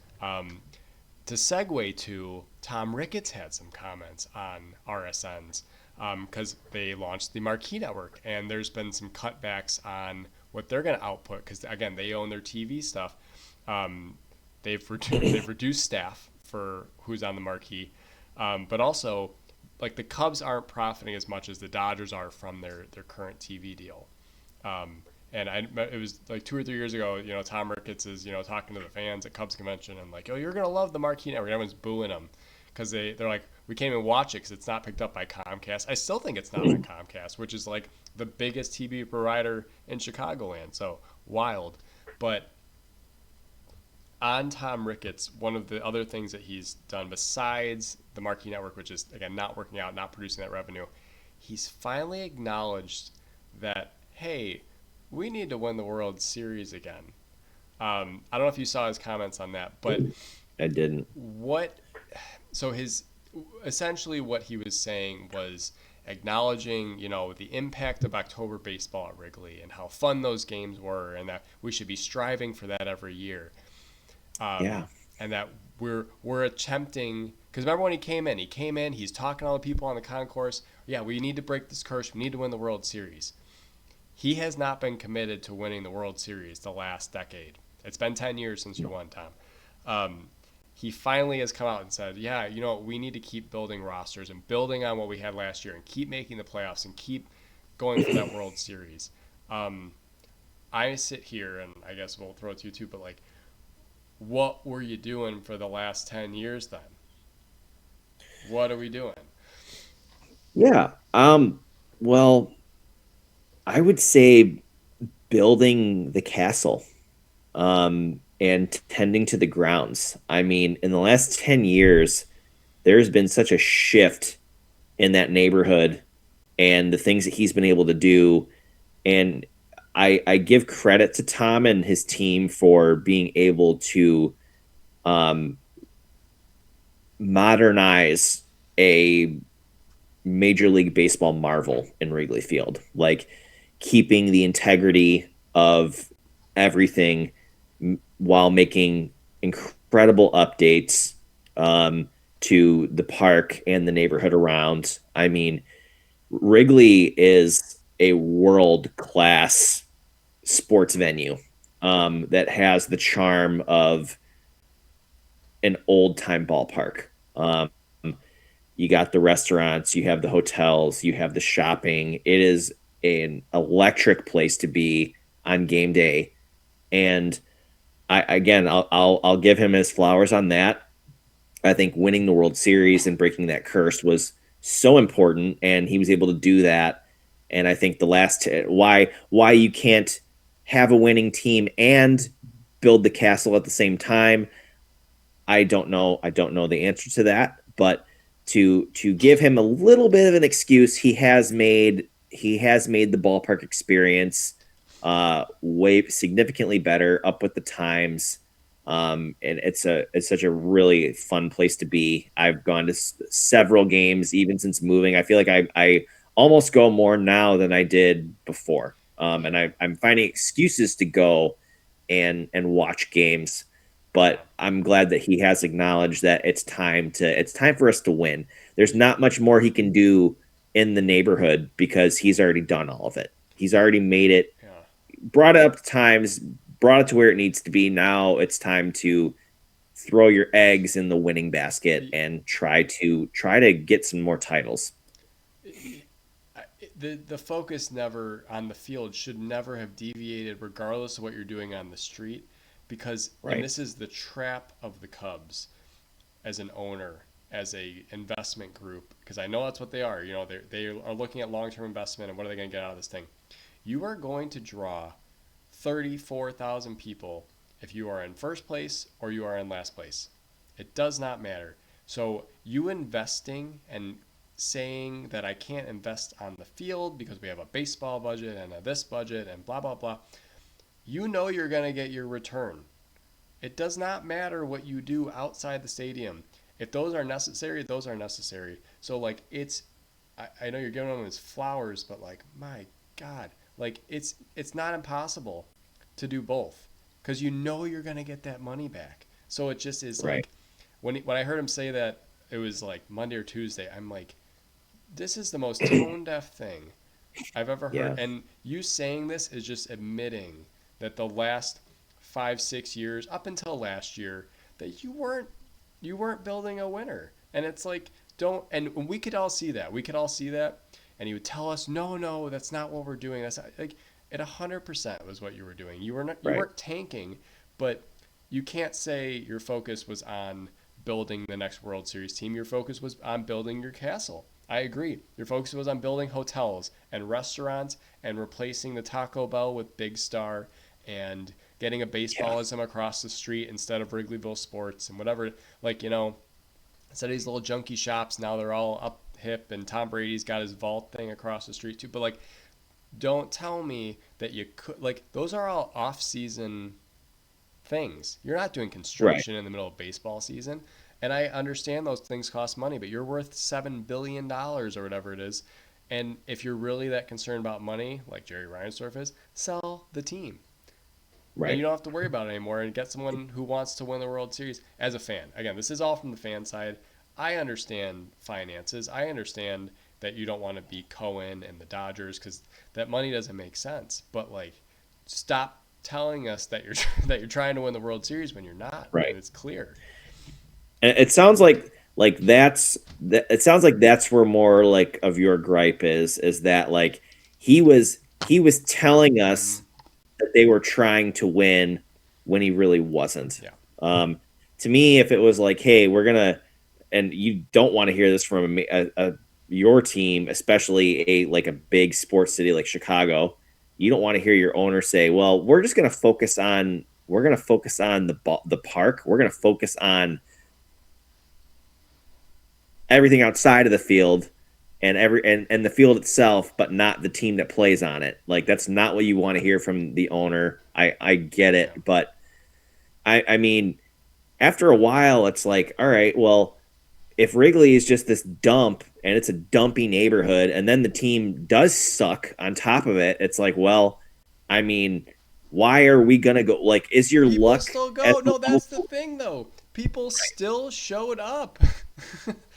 To segue to, Tom Ricketts had some comments on RSNs because they launched the Marquee Network, and there's been some cutbacks on what they're going to output because, again, they own their TV stuff. They've reduced staff for who's on the Marquee, but also like the Cubs aren't profiting as much as the Dodgers are from their current TV deal. And it was like 2 or 3 years ago, Tom Ricketts is, talking to the fans at Cubs convention and like, oh, you're going to love the Marquee Network. Everyone's booing him because they're like, we can't even watch it because it's not picked up by Comcast. I still think it's not on Comcast, which is like the biggest TV provider in Chicagoland. So wild. But on Tom Ricketts, one of the other things that he's done besides the Marquee Network, which is, again, not working out, not producing that revenue, he's finally acknowledged that, hey, we need to win the World Series again. I don't know if you saw his comments on that, but I didn't. Essentially what he was saying was acknowledging, the impact of October baseball at Wrigley and how fun those games were, and that we should be striving for that every year. Yeah. And that we're attempting, because remember when he came in, he's talking to all the people on the concourse. Yeah, we need to break this curse. We need to win the World Series. He has not been committed to winning the World Series the last decade. It's been 10 years since you won, Tom. He finally has come out and said, yeah, we need to keep building rosters and building on what we had last year and keep making the playoffs and keep going for that World Series. I sit here, and I guess we'll throw it to you too, but like, what were you doing for the last 10 years then? What are we doing? Yeah. Well, I would say building the castle and tending to the grounds. I mean, in the last 10 years, there's been such a shift in that neighborhood and the things that he's been able to do. And I give credit to Tom and his team for being able to um, modernize a Major League Baseball marvel in Wrigley Field, like keeping the integrity of everything while making incredible updates to the park and the neighborhood around. I mean, Wrigley is a world class sports venue that has the charm of an old time ballpark. You got the restaurants, you have the hotels, you have the shopping. It is an electric place to be on game day. And I'll give him his flowers on that. I think winning the World Series and breaking that curse was so important, and he was able to do that. And I think the last why you can't have a winning team and build the castle at the same time, I don't know. I don't know the answer to that, but to give him a little bit of an excuse, he has made the ballpark experience way significantly better, up with the times. And it's such a really fun place to be. I've gone to several games even since moving. I feel like I almost go more now than I did before. And I'm finding excuses to go and watch games, but I'm glad that he has acknowledged that it's time for us to win. There's not much more he can do in the neighborhood because he's already done all of it. He's already made it, Yeah. brought it up times, brought it to where it needs to be. Now it's time to throw your eggs in the winning basket and try to get some more titles. The focus never on the field should never have deviated regardless of what you're doing on the street, because and Right. this is the trap of the Cubs as an owner, as a investment group, because I know that's what they are. They are looking at long-term investment and what are they going to get out of this thing. You are going to draw 34,000 people if you are in first place or you are in last place. It does not matter. So you investing and saying that I can't invest on the field because we have a baseball budget and a this budget and blah blah blah, you know you're going to get your return. It does not matter what you do outside the stadium. If those are necessary, those are necessary. So like I know you're giving them his flowers, but like my God, like it's not impossible to do both because you know you're gonna get that money back. So it just is Right. like when I heard him say that it was like Monday or Tuesday, I'm like, this is the most tone deaf thing I've ever heard. Yeah. And you saying this is just admitting that the last 5 6 years up until last year that you weren't building a winner. And it's like, don't, and we could all see that. We could all see that. And he would tell us, no, no, that's not what we're doing. That's not, like, it 100% was what you were doing. You Right. weren't tanking, but you can't say your focus was on building the next World Series team. Your focus was on building your castle. I agree. Your focus was on building hotels and restaurants and replacing the Taco Bell with Big Star and getting a Yeah. baseballism across the street instead of Wrigleyville Sports and whatever. Like, instead of these little junky shops, now they're all up hip, and Tom Brady's got his vault thing across the street too. But like, don't tell me that you could, like, those are all off-season things. You're not doing Right. construction in the middle of baseball season. And I understand those things cost money, but you're worth $7 billion or whatever it is. And if you're really that concerned about money, like Jerry Reinsdorf is, sell the team. And you Right. don't have to worry about it anymore and get someone who wants to win the World Series as a fan. Again, this is all from the fan side. I understand finances. I understand that you don't want to be Cohen and the Dodgers because that money doesn't make sense. But like, stop telling us that you're that you're trying to win the World Series when you're not, Right. and it's clear. And it sounds like it sounds like that's where more like of your gripe is that like he was telling Mm-hmm. us that they were trying to win when he really wasn't. Yeah. Um, to me, if it was like, hey, we're gonna, and you don't want to hear this from your team, especially a big sports city like Chicago, you don't want to hear your owner say, well, we're gonna focus on the park, we're gonna focus on everything outside of the field and and the field itself, but not the team that plays on it. Like that's not what you want to hear from the owner. I get Yeah. it, but I mean, after a while, it's like, all right, well, if Wrigley is just this dump and it's a dumpy neighborhood, and then the team does suck on top of it, it's like, well, I mean, why are we gonna go? Like, is your People luck still at go. the No, level? that's the thing though. People still showed up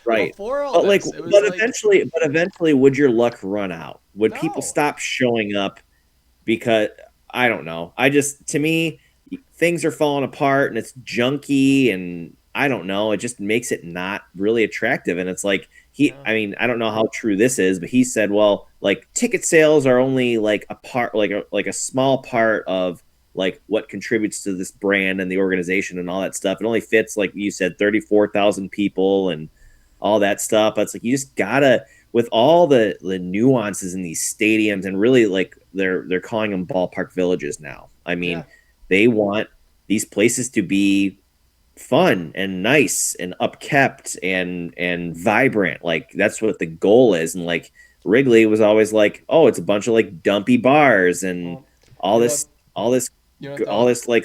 Right. before all But like, this. It was like, but eventually, would your luck run out? Would people no. stop showing up because I don't know. I just to me things are falling apart and it's junky and I don't know. It just makes it not really attractive. And it's like Yeah. I mean, I don't know how true this is, but he said, well, like ticket sales are only like a part, like a small part of like what contributes to this brand and the organization and all that stuff. It only fits, like you said, 34,000 people and all that stuff. But it's like you just gotta with all the nuances in these stadiums and really like they're calling them ballpark villages now. I Yeah. mean, they want these places to be fun and nice and upkept and vibrant. Like that's what the goal is. And like Wrigley was always like, oh, it's a bunch of like dumpy bars and Well, all you know, this all this you know all though, this like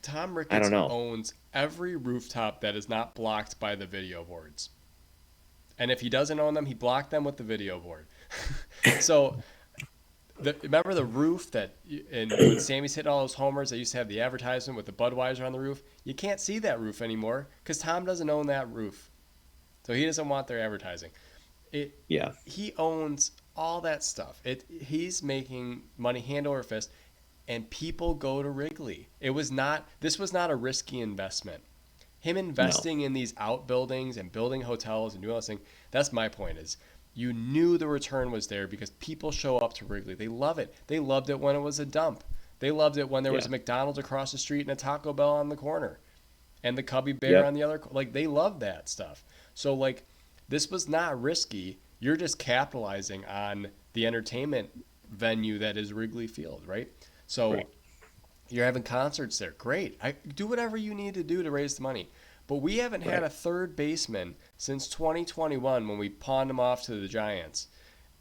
Tom I don't Ricketts know. owns every rooftop that is not blocked by the video boards. And if he doesn't own them, he blocked them with the video board. So remember the roof that and when Sammy's hitting all those homers, they used to have the advertisement with the Budweiser on the roof. You can't see that roof anymore because Tom doesn't own that roof, so he doesn't want their advertising. It Yeah. He owns all that stuff. He's making money hand over fist, and people go to Wrigley. This was not a risky investment. Him No. investing in these outbuildings and building hotels and doing all this thing. That's my point. Is you knew the return was there because people show up to Wrigley. They love it. They loved it when it was a dump. They loved it when there was Yeah. a McDonald's across the street and a Taco Bell on the corner and the Cubby Bear Yep. on the other. Like they loved that stuff. So like this was not risky. You're just capitalizing on the entertainment venue that is Wrigley Field, right? So Right. you're having concerts there. Great. Do whatever you need to do to raise the money. But we haven't had Right. a third baseman since 2021 when we pawned him off to the Giants.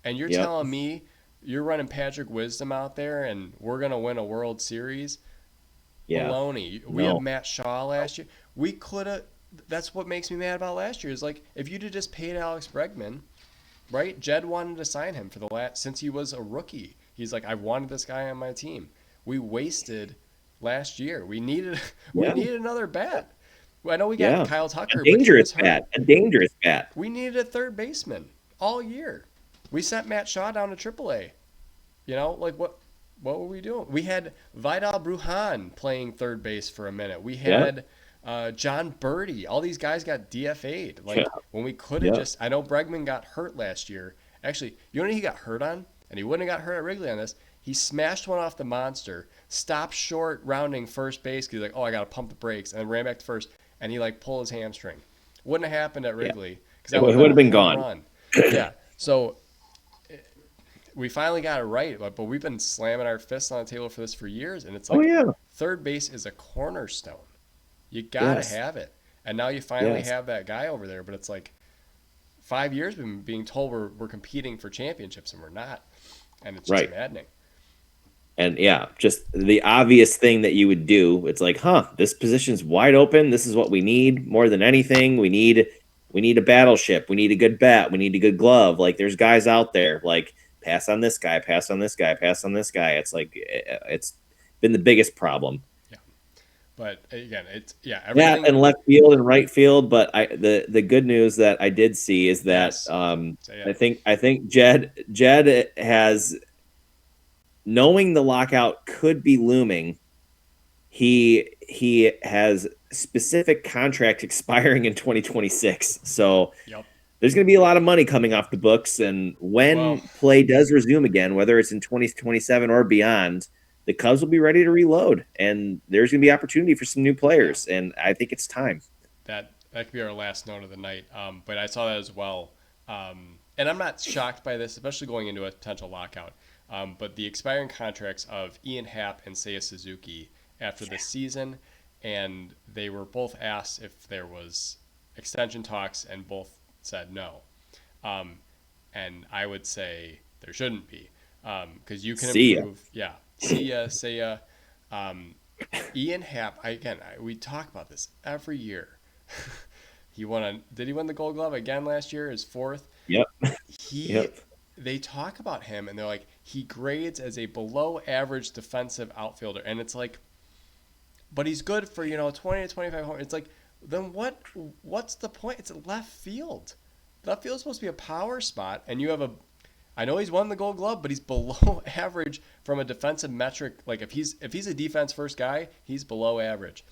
And you're Yep. telling me you're running Patrick Wisdom out there and we're going to win a World Series? Yeah. Baloney. We have No. Matt Shaw last year. We could have. That's what makes me mad about last year. Is like if you'd have just paid Alex Bregman, right? Jed wanted to sign him for the last since he was a rookie. He's like, I wanted this guy on my team. We wasted last year. We needed we Yeah. needed another bat. I know we got Yeah. Kyle A Tucker, but he dangerous was hurt. bat. A dangerous bat. We needed a third baseman all year. We sent Matt Shaw down to AAA. Like what were we doing? We had Vidal Brujan playing third base for a minute. We Yeah. had John Birdie. All these guys got DFA'd. Yeah. Like when we could have Yeah. just. I know Bregman got hurt last year. Actually, you know what he got hurt on? And he wouldn't have got hurt at Wrigley on this. He smashed one off the monster, stopped short rounding first base because he's like, oh, I got to pump the brakes, and then ran back to first, and he like pulled his hamstring. Wouldn't have happened at Yeah. Wrigley because It that would would have have been been a home gone. run. Yeah. So we finally got it right, but we've been slamming our fists on the table for this for years, and it's Oh like yeah. third base is a cornerstone. You gotta Yes. have it, and now you finally Yes. have that guy over there. But it's like 5 years we've been being told we're competing for championships, and we're not, and it's just Right. maddening. And yeah, just the obvious thing that you would do. It's like, huh, this position's wide open. This is what we need more than anything. We need a battleship. We need a good bat. We need a good glove. Like there's guys out there. Like pass on this guy, pass on this guy, pass on this guy. It's like it's been the biggest problem. Yeah, but again, it's That everything. and left field and right field. But the good news that I did see is that Yes, say I it. think Jed has knowing the lockout could be looming. He has specific contract expiring in 2026. So Yep. there's going to be a lot of money coming off the books. And Well, when play does resume again, whether it's in 2027 or beyond, the Cubs will be ready to reload. And there's going to be opportunity for some new yeah, players. And I think it's time. that could be our last note of the night. But I saw that as well, and I'm not shocked by this, especially going into a potential lockout. But the expiring contracts of Ian Happ and Seiya Suzuki after the season, and they were both asked if there was extension talks, and both said no. Um, and I would say there shouldn't be, because you can See ya. improve. Yeah, see ya, say ya. Um, Ian Happ. We talk about this every year. Did he win the Gold Glove again last year? His fourth. Yep. He. Yep. They talk about him and they're like he grades as a below average defensive outfielder, and it's like, but he's good for 20 to 25 home. It's like, then what's the point? It's left field. Left field is supposed to be a power spot, and you have a. I know he's won the Gold Glove, but he's below average from a defensive metric. Like if he's a defense first guy, he's below average.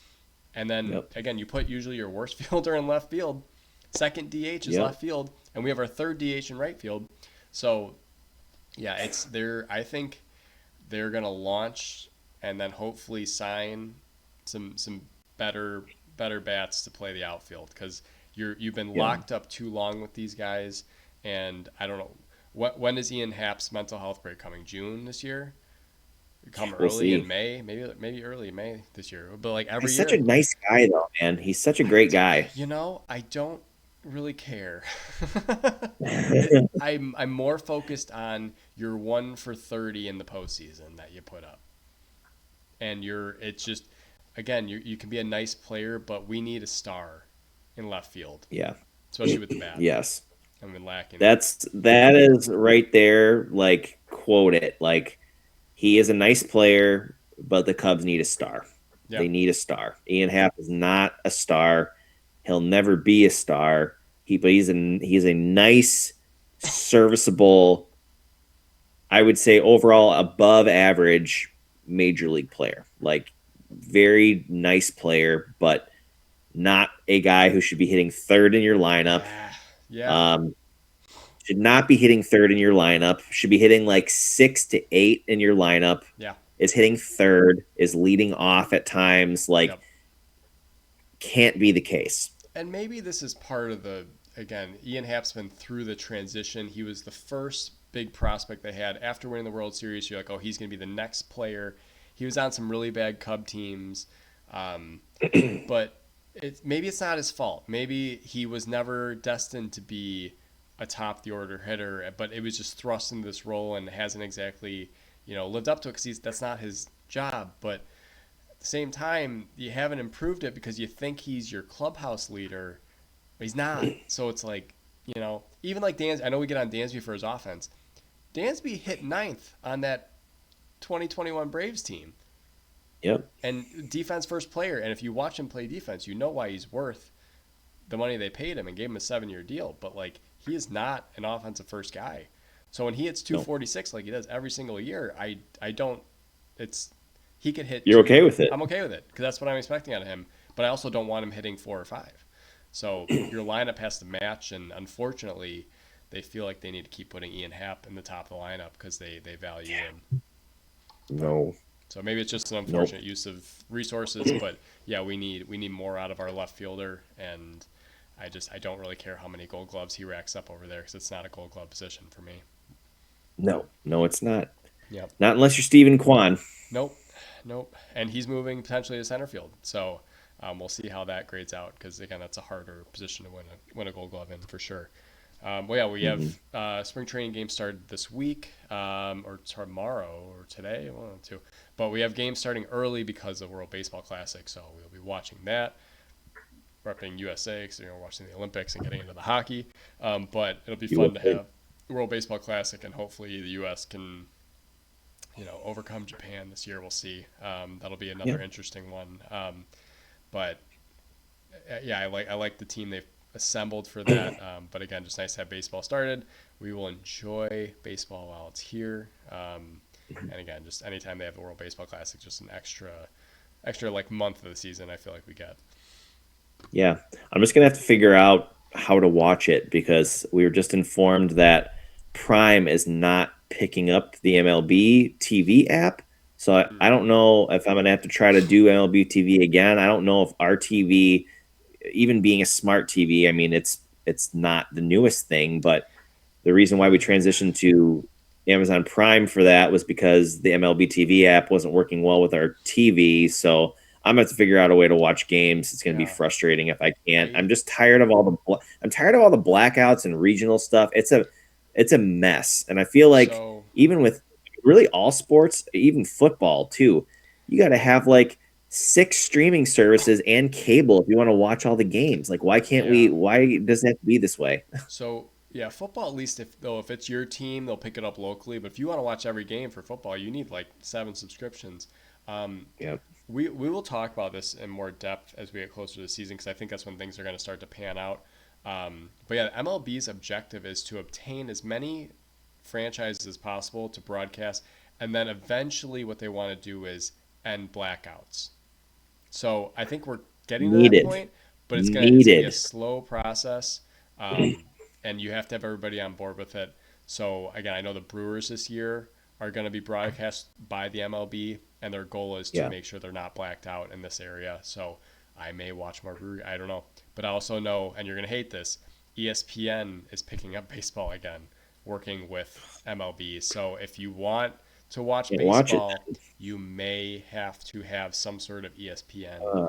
And then Yep. again, you put usually your worst fielder in left field. Second DH is Yep. left field, and we have our third DH in right field. So yeah, it's there. I think they're gonna launch and then hopefully sign some better bats to play the outfield, because you've been Yeah. locked up too long with these guys, and I don't know when is Ian Happ's mental health break coming? June this year? Come We'll early in see. May, maybe early May this year. But like every He's such a year, nice guy, though, man. He's such a I, great guy. I don't really care. I'm more focused on your 1 for 30 in the postseason that you put up, and it's just again you can be a nice player, but we need a star in left field, Yeah. especially with the bat. Yes. I've been lacking it. That is right there. Like, quote it. Like, he is a nice player, but the Cubs need a star. Yeah, They need a star. Ian Happ is not a star. He'll never be a star. He's a nice, serviceable, I would say overall above average major league player. Like, very nice player, but not a guy who should be hitting third in your lineup. yeah, yeah, Um, should not be hitting third in your lineup. Should be hitting like 6 to 8 in your lineup. yeah. Is hitting third, is leading off at times. Like, Yep. can't be the case. And maybe this is part of the, again, Ian Happ's been through the transition. He was the first big prospect they had after winning the World Series. You're like, oh, he's going to be the next player. He was on some really bad Cub teams, but maybe it's not his fault. Maybe he was never destined to be a top the order hitter, but it was just thrust into this role and hasn't exactly lived up to it because that's not his job. But at the same time, you haven't improved it because you think he's your clubhouse leader, but he's not. So it's like, even like I know we get on Dansby for his offense. Dansby hit ninth on that 2021 Braves team, Yep. and defense first player. And if you watch him play defense, you know why he's worth the money they paid him and gave him a 7-year deal. But like, he is not an offensive first guy. So when he hits No. 246 like he does every single year, I don't. It's he could hit. You're okay with it. I'm okay with it because that's what I'm expecting out of him. But I also don't want him hitting 4 or 5. So your lineup has to match, and unfortunately, they feel like they need to keep putting Ian Happ in the top of the lineup because they value him. No. So maybe it's just an Nope. unfortunate use of resources, but yeah, we need more out of our left fielder, and I don't really care how many Gold Gloves he racks up over there because it's not a Gold Glove position for me. No. No, it's not. Yep. Not unless you're Stephen Kwan. Nope. Nope. And he's moving potentially to center field, so we'll see how that grades out because again, that's a harder position to win a Gold Glove in for sure. Well, yeah, we have spring training games started this week, or tomorrow, or today, one of the two. But we have games starting early because of World Baseball Classic, so we'll be watching that, repping USA because we're watching the Olympics and getting into the hockey. But it'll be fun to have World Baseball Classic, and hopefully the U.S. can, overcome Japan this year. We'll see. That'll be another interesting one. But yeah, I like the team they've assembled for that. But again, just nice to have baseball started. We will enjoy baseball while it's here. And again, just anytime they have the World Baseball Classic, just an extra like month of the season, I feel like we get. Yeah. I'm just going to have to figure out how to watch it because we were just informed that Prime is not picking up the MLB TV app. So I don't know if I'm going to have to try to do MLB TV again. I don't know if our TV, even being a smart TV, I mean, it's not the newest thing, but the reason why we transitioned to Amazon Prime for that was because the MLB TV app wasn't working well with our TV. So I'm going to figure out a way to watch games. It's going to be Yeah. frustrating if I can't. I I'm just tired of I'm tired of all the blackouts and regional stuff. It's a mess. And I feel like so even with really all sports, even football too, you got to have like 6 streaming services and cable if you want to watch all the games. Like yeah. why does it have to be this way? So yeah, football at least if it's your team, they'll pick it up locally. But if you want to watch every game for football, you need like 7 subscriptions. Um, Yeah. we will talk about this in more depth as we get closer to the season because I think that's when things are going to start to pan out. But yeah, MLB's objective is to obtain as many franchises as possible to broadcast, and then eventually what they want to do is end blackouts. So I think we're getting to that Needed. point, but it's gonna be a Needed. slow process, um, and you have to have everybody on board with it. So again, I know the Brewers this year are going to be broadcast by the MLB, and their goal is to Yeah. make sure they're not blacked out in this area. So I may watch more Brewery. I don't know, but I also know, and you're going to hate this. ESPN is picking up baseball again, working with MLB. So if you want to watch Can't watch it. baseball, you may have to have some sort of ESPN Oh,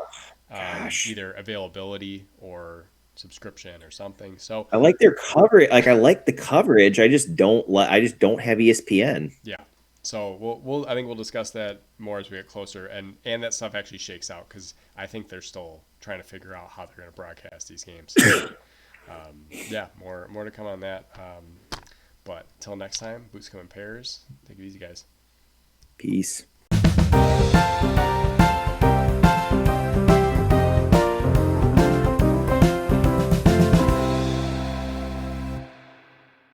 gosh. either availability or subscription or something. So I like their coverage. Like I like the coverage. I just don't have ESPN. yeah, so I think we'll discuss that more as we get closer, and that stuff actually shakes out because I think they're still trying to figure out how they're going to broadcast these games. So, yeah, more to come on that. But till next time, boots come in pairs. Take it easy, guys. Peace.